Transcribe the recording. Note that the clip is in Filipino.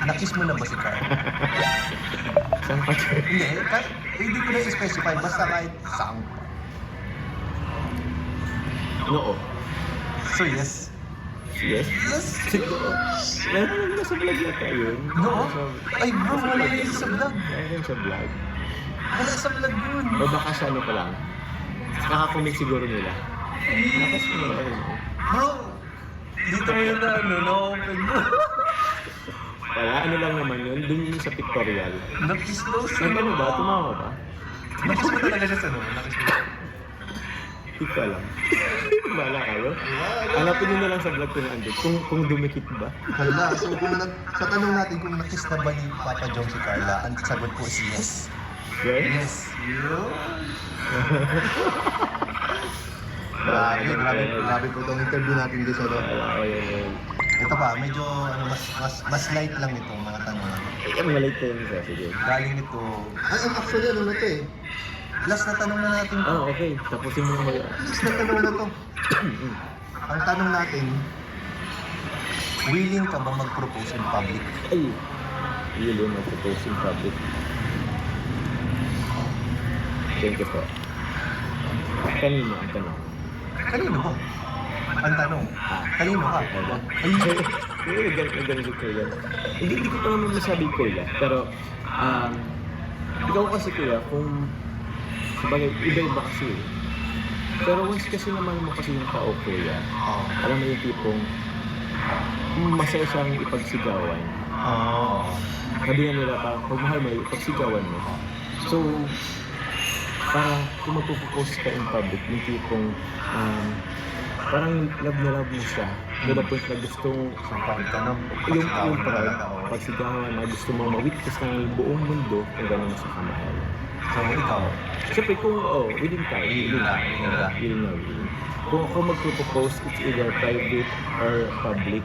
Na-kiss mo na ba si Carl? Saan pa siya? Hindi, kahit, hindi ko na i-specify, basta kahit saan. Oo. So yes. Yes? Yes! Siguro. Meron na sa vlog yata yun. No? Ay bro, wala yun sa vlog. Meron sa vlog. Wala sa vlog yun. O baka sa ano pa lang. Kakakomment siguro nila. Lakas mo na rin. Bro, dito ngayon na ano, na-open mo. Wala, ano lang naman yun. Dun yun sa pictorial. Na-kiss daw siya. Ano ba? Tumawa ba? Na-kiss mo talaga siya sa no? Na-kiss mo. Hindi ko alam. Bala kayo. Hanapin nyo na lang sa vlog ko na andun. Kung dumikit ba? Hala, so sa tanong natin kung na-kiss na ba ni Papa Jong si Carla, ang sagot ko is yes. Yes? Yes. Grabe po itong interview natin dito sa loob. Wala ko yun. Ito pa, medyo ano, mas light lang itong mga tanong. Ay, malate ko yun siya. Sige. Galing ito. Actually, ano na ito eh. Last na tanong na natin. Ah, okay. Tapusin mo na Last na tanong na to. Ang tanong natin, willing ka ba mag-propose in public? Ay, yun yung mag-propose in public. Thank you po. Kanino ang tanong? Kanino ba? Ang tanong, kanino ka? Ay, nagaling si Kuya. Hindi ko pa naman masabi Kuya, pero ikaw kasi Kuya, kung sabagay, iba-iba kasi eh. Pero once kasi naman mo kasi yung tao Kuya, Oo. alam mo yung tipong masaya siyang ipagsigawan. Oo. Sabi nga nila pa, pag mahal mo, ipagsigawan mo. So, para kung magpupropose ka in public, yung tipong parang love na love mo siya. To the point na gusto Sampang tanong. yung talaga. pagsigawan na gusto mo ma-witness ng buong mundo kung gano'n mo siya kamahal. So, ikaw? Siyempre kung, willing ka. Willing ka. Willing na willing. Kung ako magpropose, it's either private or public.